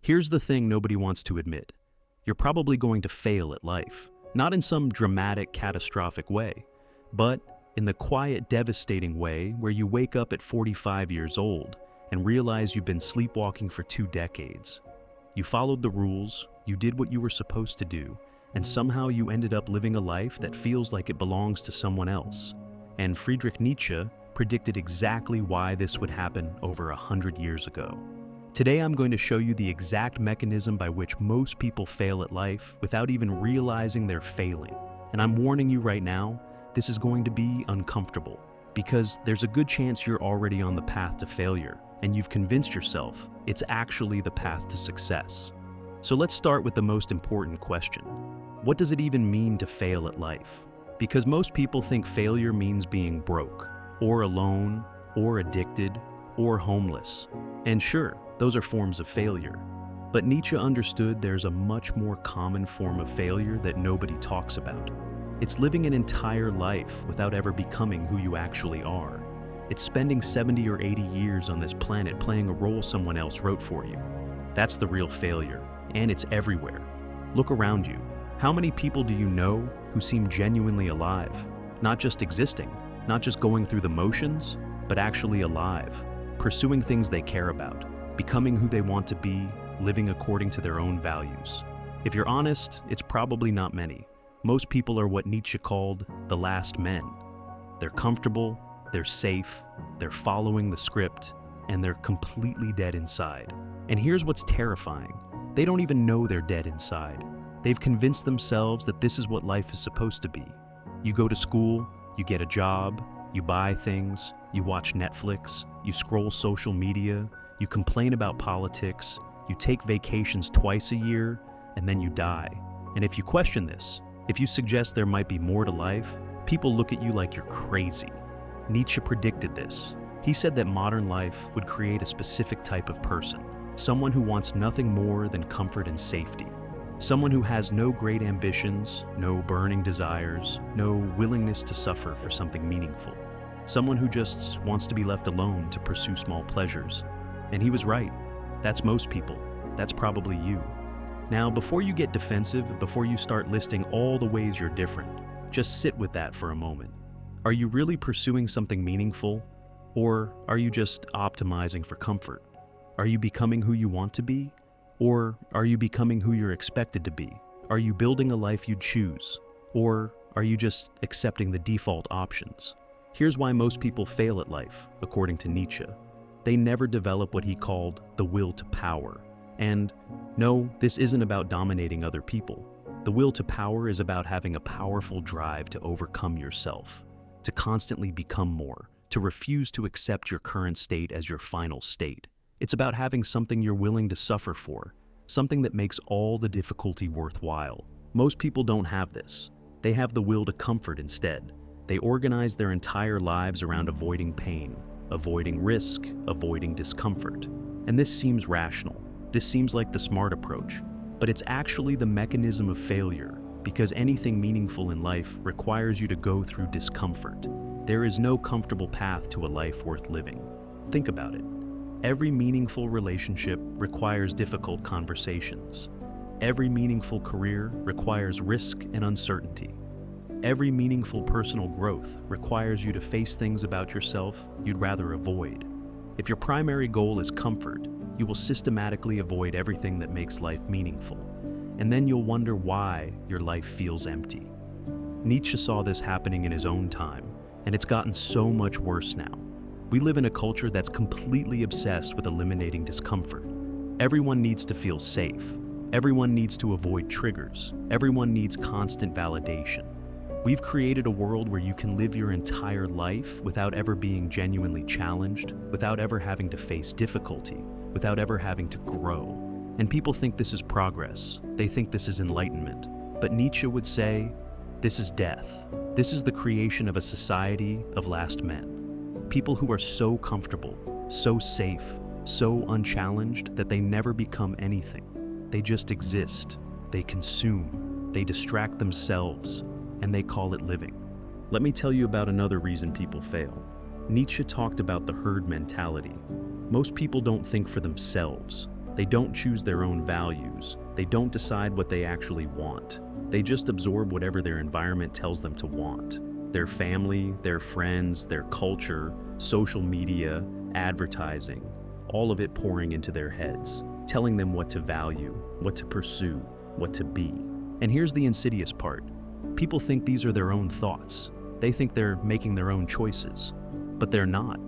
Here's the thing nobody wants to admit. You're probably going to fail at life, not in some dramatic, catastrophic way, but in the quiet, devastating way where you wake up at 45 years old and realize you've been sleepwalking for 2 decades. You followed the rules, you did what you were supposed to do, and somehow you ended up living a life that feels like it belongs to someone else. And Friedrich Nietzsche predicted exactly why this would happen over 100 years ago. Today I'm going to show you the exact mechanism by which most people fail at life without even realizing they're failing. And I'm warning you right now, this is going to be uncomfortable, because there's a good chance you're already on the path to failure, and you've convinced yourself it's actually the path to success. So let's start with the most important question. What does it even mean to fail at life? Because most people think failure means being broke, or alone, or addicted, or homeless. And sure, those are forms of failure. But Nietzsche understood there's a much more common form of failure that nobody talks about. It's living an entire life without ever becoming who you actually are. It's spending 70 or 80 years on this planet playing a role someone else wrote for you. That's the real failure, and it's everywhere. Look around you. How many people do you know who seem genuinely alive? Not just existing, not just going through the motions, but actually alive, pursuing things they care about, becoming who they want to be, living according to their own values. If you're honest, it's probably not many. Most people are what Nietzsche called the last men. They're comfortable, they're safe, they're following the script, and they're completely dead inside. And here's what's terrifying. They don't even know they're dead inside. They've convinced themselves that this is what life is supposed to be. You go to school, you get a job, you buy things, you watch Netflix, you scroll social media, you complain about politics, you take vacations twice a year, and then you die. And if you question this, if you suggest there might be more to life, people look at you like you're crazy. Nietzsche predicted this. He said that modern life would create a specific type of person, someone who wants nothing more than comfort and safety. Someone who has no great ambitions, no burning desires, no willingness to suffer for something meaningful. Someone who just wants to be left alone to pursue small pleasures. And he was right. That's most people. That's probably you. Now, before you get defensive, before you start listing all the ways you're different, just sit with that for a moment. Are you really pursuing something meaningful? Or are you just optimizing for comfort? Are you becoming who you want to be? Or are you becoming who you're expected to be? Are you building a life you'd choose? Or are you just accepting the default options? Here's why most people fail at life, according to Nietzsche. They never develop what he called the will to power. And no, this isn't about dominating other people. The will to power is about having a powerful drive to overcome yourself, to constantly become more, to refuse to accept your current state as your final state. It's about having something you're willing to suffer for, something that makes all the difficulty worthwhile. Most people don't have this. They have the will to comfort instead. They organize their entire lives around avoiding pain, avoiding risk, avoiding discomfort. And this seems rational. This seems like the smart approach. But it's actually the mechanism of failure, because anything meaningful in life requires you to go through discomfort. There is no comfortable path to a life worth living. Think about it. Every meaningful relationship requires difficult conversations. Every meaningful career requires risk and uncertainty. Every meaningful personal growth requires you to face things about yourself you'd rather avoid. If your primary goal is comfort, you will systematically avoid everything that makes life meaningful. And then you'll wonder why your life feels empty. Nietzsche saw this happening in his own time, and it's gotten so much worse now. We live in a culture that's completely obsessed with eliminating discomfort. Everyone needs to feel safe. Everyone needs to avoid triggers. Everyone needs constant validation. We've created a world where you can live your entire life without ever being genuinely challenged, without ever having to face difficulty, without ever having to grow. And people think this is progress. They think this is enlightenment. But Nietzsche would say, this is death. This is the creation of a society of last men. People who are so comfortable, so safe, so unchallenged that they never become anything. They just exist, they consume, they distract themselves, and they call it living. Let me tell you about another reason people fail. Nietzsche talked about the herd mentality. Most people don't think for themselves. They don't choose their own values. They don't decide what they actually want. They just absorb whatever their environment tells them to want. Their family, their friends, their culture, social media, advertising, all of it pouring into their heads, telling them what to value, what to pursue, what to be. And here's the insidious part. People think these are their own thoughts. They think they're making their own choices, but they're not.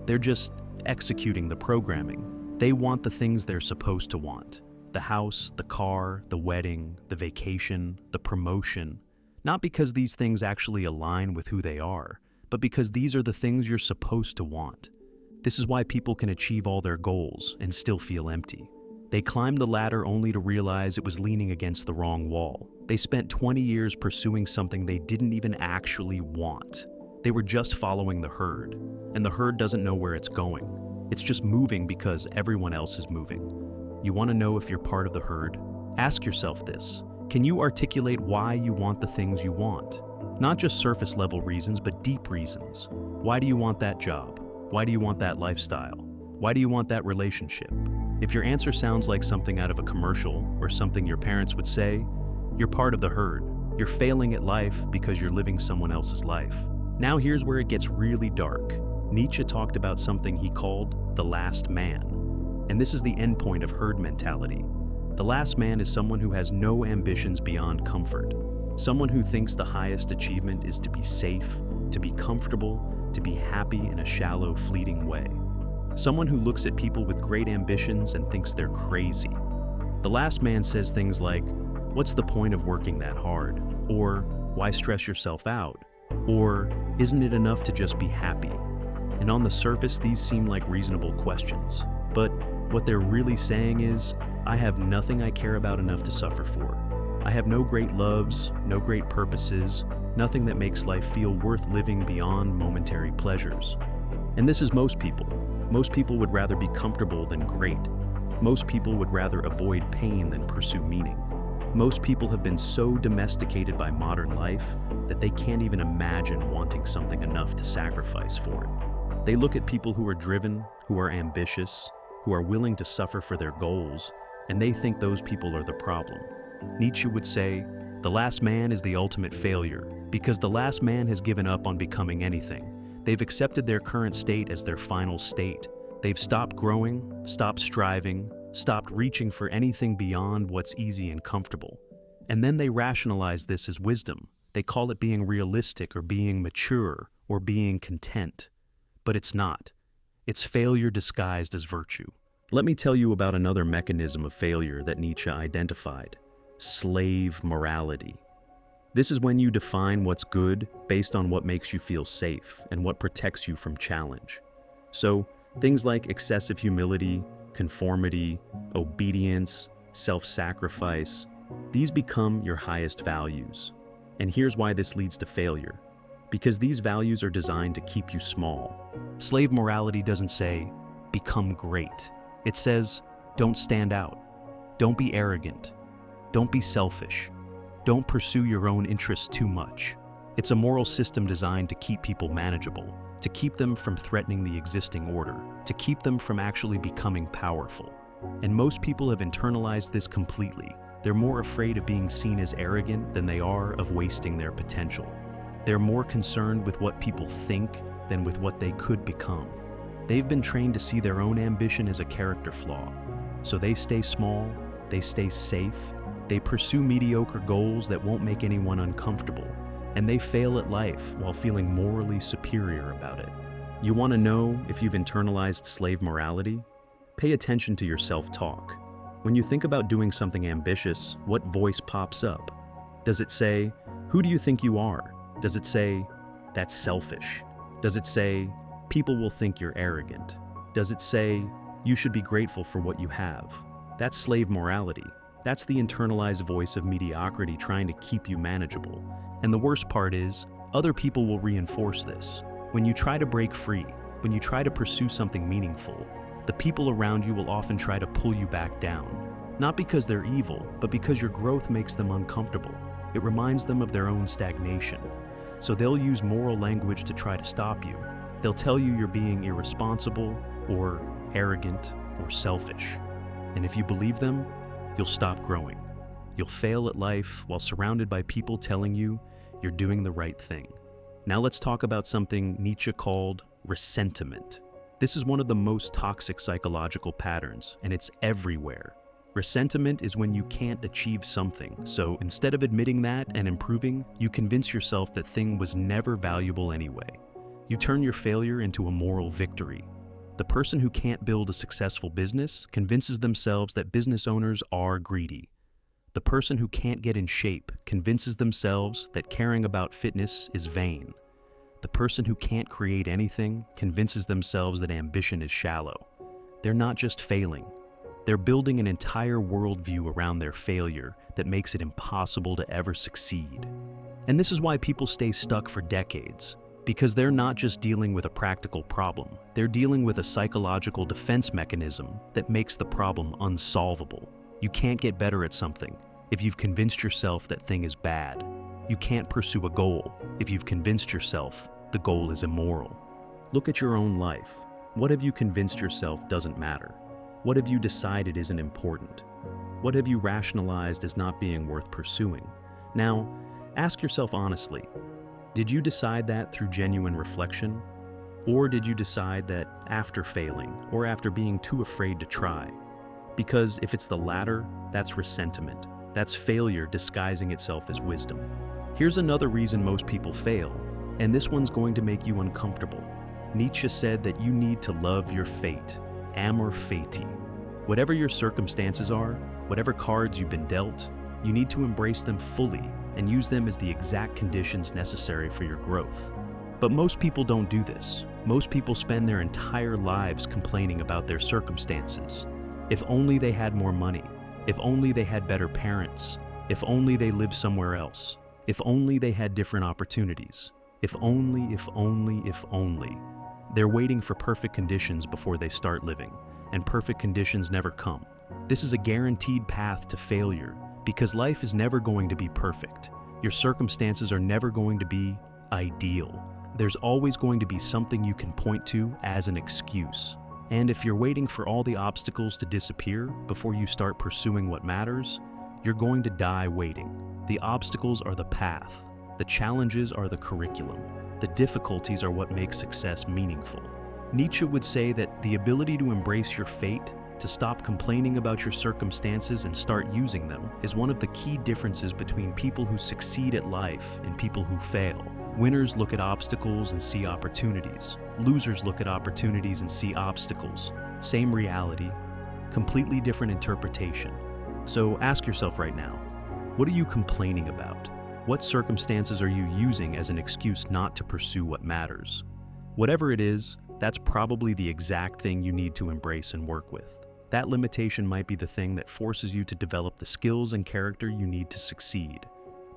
They're just executing the programming. They want the things they're supposed to want. The house, the car, the wedding, the vacation, the promotion. Not because these things actually align with who they are, but because these are the things you're supposed to want. This is why people can achieve all their goals and still feel empty. They climbed the ladder only to realize it was leaning against the wrong wall. They spent 20 years pursuing something they didn't even actually want. They were just following the herd, and the herd doesn't know where it's going. It's just moving because everyone else is moving. You want to know if you're part of the herd? Ask yourself this. Can you articulate why you want the things you want? Not just surface level reasons, but deep reasons. Why do you want that job? Why do you want that lifestyle? Why do you want that relationship? If your answer sounds like something out of a commercial or something your parents would say, you're part of the herd. You're failing at life because you're living someone else's life. Now here's where it gets really dark. Nietzsche talked about something he called the last man. And this is the endpoint of herd mentality. The last man is someone who has no ambitions beyond comfort. Someone who thinks the highest achievement is to be safe, to be comfortable, to be happy in a shallow, fleeting way. Someone who looks at people with great ambitions and thinks they're crazy. The last man says things like, "What's the point of working that hard?" Or, "Why stress yourself out?" Or, "Isn't it enough to just be happy?" And on the surface, these seem like reasonable questions. But what they're really saying is, I have nothing I care about enough to suffer for. I have no great loves, no great purposes, nothing that makes life feel worth living beyond momentary pleasures. And this is most people. Most people would rather be comfortable than great. Most people would rather avoid pain than pursue meaning. Most people have been so domesticated by modern life that they can't even imagine wanting something enough to sacrifice for it. They look at people who are driven, who are ambitious, who are willing to suffer for their goals, and they think those people are the problem. Nietzsche would say, the last man is the ultimate failure, because the last man has given up on becoming anything. They've accepted their current state as their final state. They've stopped growing, stopped striving, stopped reaching for anything beyond what's easy and comfortable. And then they rationalize this as wisdom. They call it being realistic or being mature or being content. But it's not. It's failure disguised as virtue. Let me tell you about another mechanism of failure that Nietzsche identified: slave morality. This is when you define what's good based on what makes you feel safe and what protects you from challenge. So, things like excessive humility, conformity, obedience, self-sacrifice, these become your highest values. And here's why this leads to failure. Because these values are designed to keep you small. Slave morality doesn't say, become great. It says, don't stand out. Don't be arrogant. Don't be selfish. Don't pursue your own interests too much. It's a moral system designed to keep people manageable, to keep them from threatening the existing order, to keep them from actually becoming powerful. And most people have internalized this completely. They're more afraid of being seen as arrogant than they are of wasting their potential. They're more concerned with what people think than with what they could become. They've been trained to see their own ambition as a character flaw. So they stay small, they stay safe, they pursue mediocre goals that won't make anyone uncomfortable, and they fail at life while feeling morally superior about it. You want to know if you've internalized slave morality? Pay attention to your self-talk. When you think about doing something ambitious, what voice pops up? Does it say, "Who do you think you are?" Does it say, "That's selfish"? Does it say, "People will think you're arrogant"? Does it say, "You should be grateful for what you have"? That's slave morality. That's the internalized voice of mediocrity trying to keep you manageable. And the worst part is, other people will reinforce this. When you try to break free, when you try to pursue something meaningful, the people around you will often try to pull you back down. Not because they're evil, but because your growth makes them uncomfortable. It reminds them of their own stagnation. So they'll use moral language to try to stop you. They'll tell you you're being irresponsible, or arrogant, or selfish. And if you believe them, you'll stop growing. You'll fail at life while surrounded by people telling you you're doing the right thing. Now let's talk about something Nietzsche called resentment. This is one of the most toxic psychological patterns, and it's everywhere. Resentment is when you can't achieve something, so instead of admitting that and improving, you convince yourself that thing was never valuable anyway. You turn your failure into a moral victory. The person who can't build a successful business convinces themselves that business owners are greedy. The person who can't get in shape convinces themselves that caring about fitness is vain. The person who can't create anything convinces themselves that ambition is shallow. They're not just failing. They're building an entire worldview around their failure that makes it impossible to ever succeed. And this is why people stay stuck for decades, because they're not just dealing with a practical problem. They're dealing with a psychological defense mechanism that makes the problem unsolvable. You can't get better at something if you've convinced yourself that thing is bad. You can't pursue a goal if you've convinced yourself the goal is immoral. Look at your own life. What have you convinced yourself doesn't matter? What have you decided isn't important? What have you rationalized as not being worth pursuing? Now, ask yourself honestly, did you decide that through genuine reflection? Or did you decide that after failing or after being too afraid to try? Because if it's the latter, that's resentment. That's failure disguising itself as wisdom. Here's another reason most people fail, and this one's going to make you uncomfortable. Nietzsche said that you need to love your fate, amor fati. Whatever your circumstances are, whatever cards you've been dealt, you need to embrace them fully and use them as the exact conditions necessary for your growth. But most people don't do this. Most people spend their entire lives complaining about their circumstances. If only they had more money. If only they had better parents. If only they lived somewhere else. If only they had different opportunities. If only, if only, if only. They're waiting for perfect conditions before they start living, and perfect conditions never come. This is a guaranteed path to failure, because life is never going to be perfect. Your circumstances are never going to be ideal. There's always going to be something you can point to as an excuse. And if you're waiting for all the obstacles to disappear before you start pursuing what matters, you're going to die waiting. The obstacles are the path. The challenges are the curriculum. The difficulties are what make success meaningful. Nietzsche would say that the ability to embrace your fate, to stop complaining about your circumstances and start using them, is one of the key differences between people who succeed at life and people who fail. Winners look at obstacles and see opportunities. Losers look at opportunities and see obstacles. Same reality, completely different interpretation. So ask yourself right now, what are you complaining about? What circumstances are you using as an excuse not to pursue what matters? Whatever it is, that's probably the exact thing you need to embrace and work with. That limitation might be the thing that forces you to develop the skills and character you need to succeed.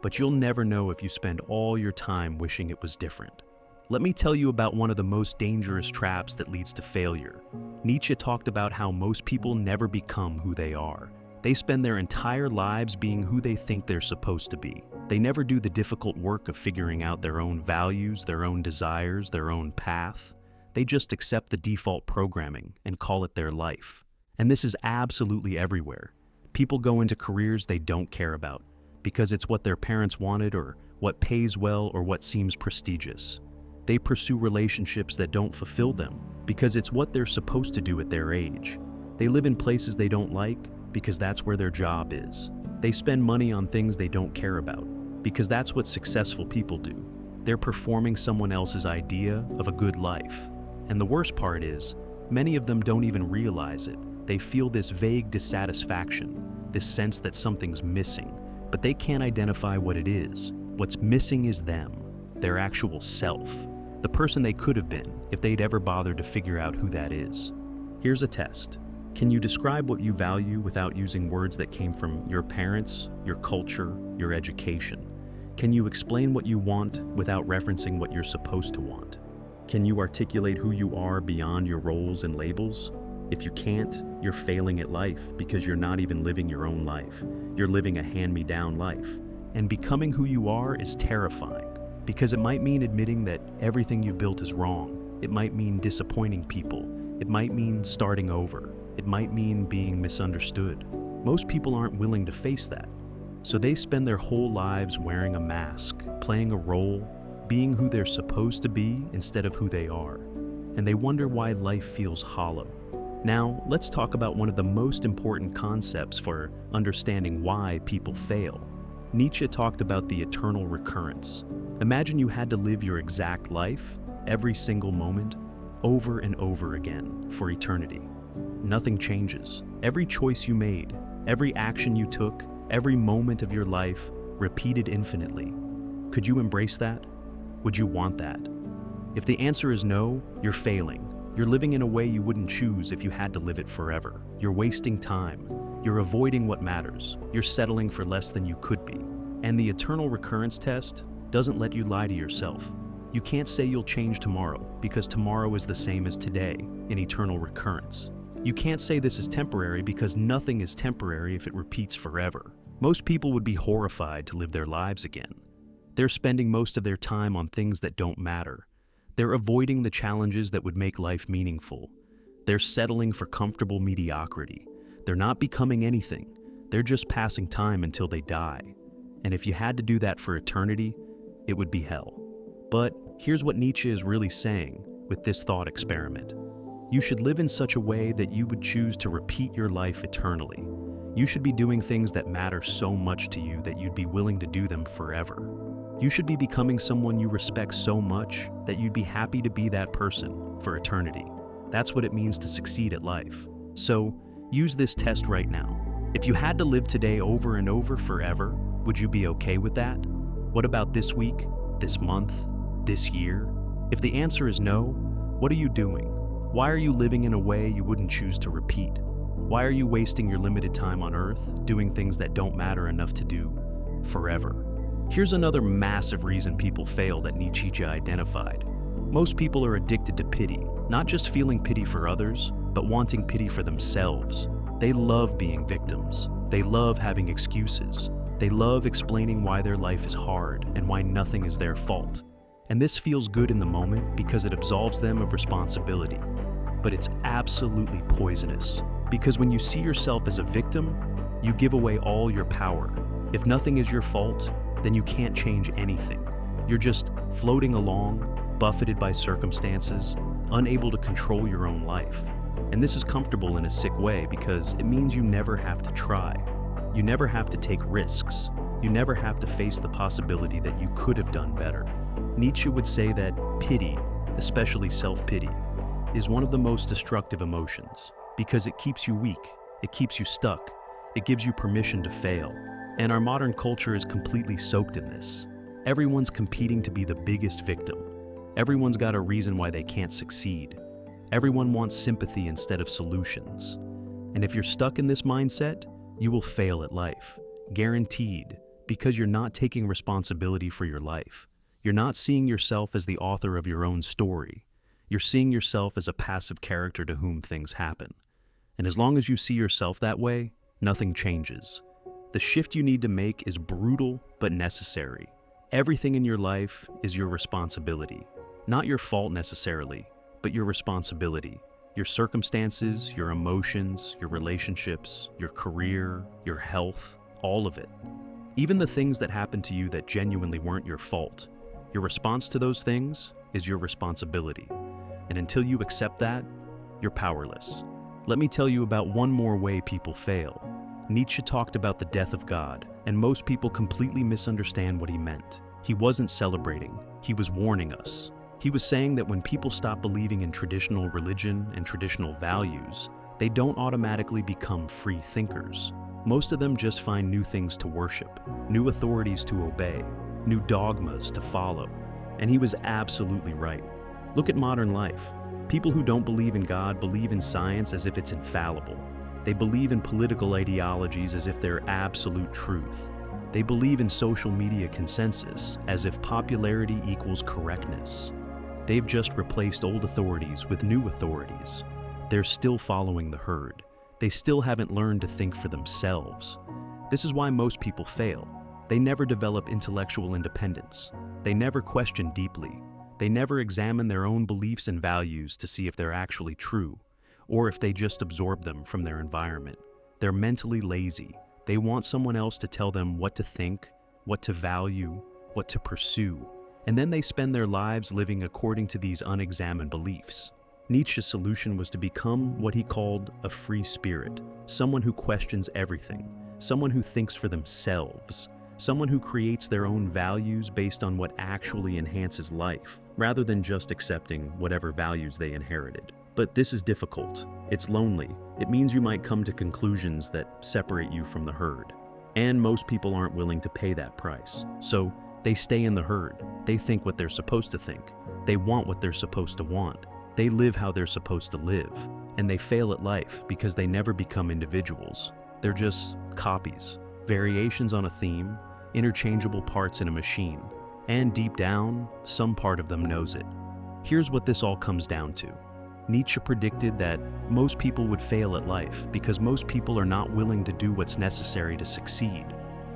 But you'll never know if you spend all your time wishing it was different. Let me tell you about one of the most dangerous traps that leads to failure. Nietzsche talked about how most people never become who they are. They spend their entire lives being who they think they're supposed to be. They never do the difficult work of figuring out their own values, their own desires, their own path. They just accept the default programming and call it their life. And this is absolutely everywhere. People go into careers they don't care about because it's what their parents wanted or what pays well or what seems prestigious. They pursue relationships that don't fulfill them because it's what they're supposed to do at their age. They live in places they don't like because that's where their job is. They spend money on things they don't care about because that's what successful people do. They're performing someone else's idea of a good life. And the worst part is, many of them don't even realize it. They feel this vague dissatisfaction, this sense that something's missing, but they can't identify what it is. What's missing is them, their actual self, the person they could have been if they'd ever bothered to figure out who that is. Here's a test. Can you describe what you value without using words that came from your parents, your culture, your education? Can you explain what you want without referencing what you're supposed to want? Can you articulate who you are beyond your roles and labels? If you can't, you're failing at life because you're not even living your own life. You're living a hand-me-down life. And becoming who you are is terrifying because it might mean admitting that everything you've built is wrong. It might mean disappointing people. It might mean starting over. It might mean being misunderstood. Most people aren't willing to face that. So they spend their whole lives wearing a mask, playing a role, being who they're supposed to be instead of who they are. And they wonder why life feels hollow. Now, let's talk about one of the most important concepts for understanding why people fail. Nietzsche talked about the eternal recurrence. Imagine you had to live your exact life, every single moment, over and over again for eternity. Nothing changes. Every choice you made, every action you took, every moment of your life, repeated infinitely. Could you embrace that? Would you want that? If the answer is no, you're failing. You're living in a way you wouldn't choose if you had to live it forever. You're wasting time. You're avoiding what matters. You're settling for less than you could be. And the eternal recurrence test doesn't let you lie to yourself. You can't say you'll change tomorrow because tomorrow is the same as today in eternal recurrence. You can't say this is temporary because nothing is temporary if it repeats forever. Most people would be horrified to live their lives again. They're spending most of their time on things that don't matter. They're avoiding the challenges that would make life meaningful. They're settling for comfortable mediocrity. They're not becoming anything. They're just passing time until they die. And if you had to do that for eternity, it would be hell. But here's what Nietzsche is really saying with this thought experiment. You should live in such a way that you would choose to repeat your life eternally. You should be doing things that matter so much to you that you'd be willing to do them forever. You should be becoming someone you respect so much that you'd be happy to be that person for eternity. That's what it means to succeed at life. So, use this test right now. If you had to live today over and over forever, would you be okay with that? What about this week, this month, this year? If the answer is no, what are you doing? Why are you living in a way you wouldn't choose to repeat? Why are you wasting your limited time on Earth doing things that don't matter enough to do forever? Here's another massive reason people fail that Nietzsche identified. Most people are addicted to pity, not just feeling pity for others, but wanting pity for themselves. They love being victims. They love having excuses. They love explaining why their life is hard and why nothing is their fault. And this feels good in the moment because it absolves them of responsibility. But it's absolutely poisonous, because when you see yourself as a victim, you give away all your power. If nothing is your fault, then you can't change anything. You're just floating along, buffeted by circumstances, unable to control your own life. And this is comfortable in a sick way because it means you never have to try. You never have to take risks. You never have to face the possibility that you could have done better. Nietzsche would say that pity, especially self-pity, is one of the most destructive emotions because it keeps you weak, it keeps you stuck, it gives you permission to fail. And our modern culture is completely soaked in this. Everyone's competing to be the biggest victim. Everyone's got a reason why they can't succeed. Everyone wants sympathy instead of solutions. And if you're stuck in this mindset, you will fail at life. Guaranteed, because you're not taking responsibility for your life. You're not seeing yourself as the author of your own story. You're seeing yourself as a passive character to whom things happen. And as long as you see yourself that way, nothing changes. The shift you need to make is brutal but necessary. Everything in your life is your responsibility. Not your fault necessarily, but your responsibility. Your circumstances, your emotions, your relationships, your career, your health, all of it. Even the things that happened to you that genuinely weren't your fault. Your response to those things is your responsibility. And until you accept that, you're powerless. Let me tell you about one more way people fail. Nietzsche talked about the death of God, and most people completely misunderstand what he meant. He wasn't celebrating, he was warning us. He was saying that when people stop believing in traditional religion and traditional values, they don't automatically become free thinkers. Most of them just find new things to worship, new authorities to obey, new dogmas to follow. And he was absolutely right. Look at modern life. People who don't believe in God believe in science as if it's infallible. They believe in political ideologies as if they're absolute truth. They believe in social media consensus as if popularity equals correctness. They've just replaced old authorities with new authorities. They're still following the herd. They still haven't learned to think for themselves. This is why most people fail. They never develop intellectual independence. They never question deeply. They never examine their own beliefs and values to see if they're actually true, or if they just absorb them from their environment. They're mentally lazy. They want someone else to tell them what to think, what to value, what to pursue, and then they spend their lives living according to these unexamined beliefs. Nietzsche's solution was to become what he called a free spirit, someone who questions everything, someone who thinks for themselves, someone who creates their own values based on what actually enhances life, rather than just accepting whatever values they inherited. But this is difficult. It's lonely. It means you might come to conclusions that separate you from the herd. And most people aren't willing to pay that price. So they stay in the herd. They think what they're supposed to think. They want what they're supposed to want. They live how they're supposed to live. And they fail at life because they never become individuals. They're just copies, variations on a theme, interchangeable parts in a machine. And deep down, some part of them knows it. Here's what this all comes down to. Nietzsche predicted that most people would fail at life because most people are not willing to do what's necessary to succeed.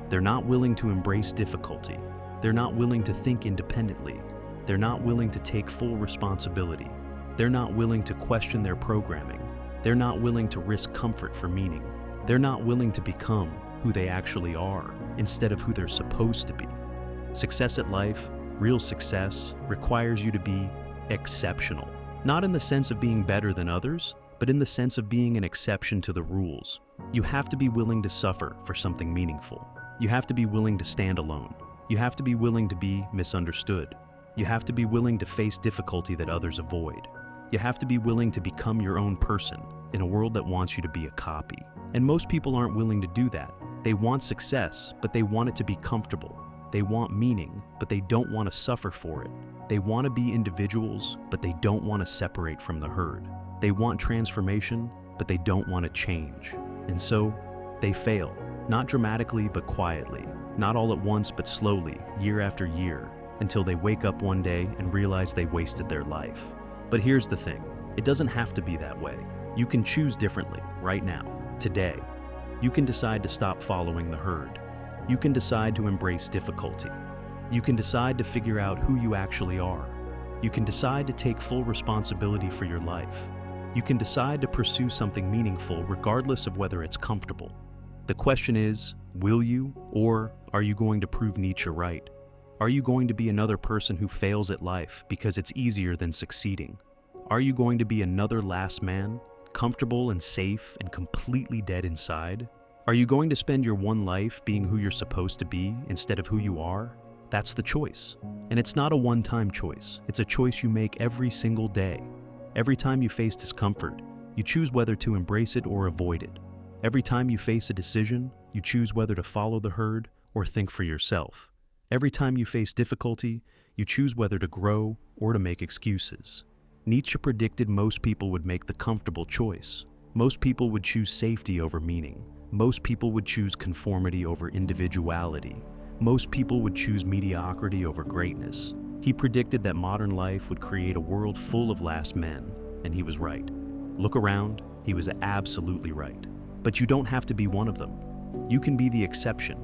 They're not willing to embrace difficulty. They're not willing to think independently. They're not willing to take full responsibility. They're not willing to question their programming. They're not willing to risk comfort for meaning. They're not willing to become who they actually are instead of who they're supposed to be. Success at life, real success, requires you to be exceptional. Not in the sense of being better than others, but in the sense of being an exception to the rules. You have to be willing to suffer for something meaningful. You have to be willing to stand alone. You have to be willing to be misunderstood. You have to be willing to face difficulty that others avoid. You have to be willing to become your own person in a world that wants you to be a copy. And most people aren't willing to do that. They want success, but they want it to be comfortable. They want meaning, but they don't want to suffer for it. They want to be individuals, but they don't want to separate from the herd. They want transformation, but they don't want to change. And so, they fail. Not dramatically, but quietly. Not all at once, but slowly, year after year, until they wake up one day and realize they wasted their life. But here's the thing. It doesn't have to be that way. You can choose differently, right now, today. You can decide to stop following the herd. You can decide to embrace difficulty. You can decide to figure out who you actually are. You can decide to take full responsibility for your life. You can decide to pursue something meaningful regardless of whether it's comfortable. The question is, will you, or are you going to prove Nietzsche right? Are you going to be another person who fails at life because it's easier than succeeding? Are you going to be another last man, comfortable and safe and completely dead inside? Are you going to spend your one life being who you're supposed to be instead of who you are? That's the choice. And it's not a one-time choice. It's a choice you make every single day. Every time you face discomfort, you choose whether to embrace it or avoid it. Every time you face a decision, you choose whether to follow the herd or think for yourself. Every time you face difficulty, you choose whether to grow or to make excuses. Nietzsche predicted most people would make the comfortable choice. Most people would choose safety over meaning. Most people would choose conformity over individuality. Most people would choose mediocrity over greatness. He predicted that modern life would create a world full of last men, and he was right. Look around, he was absolutely right. But you don't have to be one of them. You can be the exception.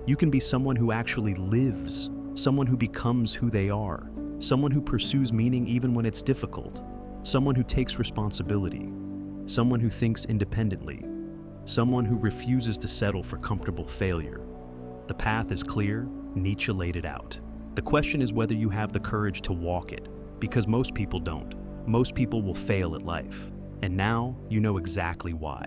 You can be someone who actually lives, someone who becomes who they are, someone who pursues meaning even when it's difficult, someone who takes responsibility, someone who thinks independently, someone who refuses to settle for comfortable failure. The path is clear, Nietzsche laid it out. The question is whether you have the courage to walk it, because most people don't. Most people will fail at life. And now you know exactly why.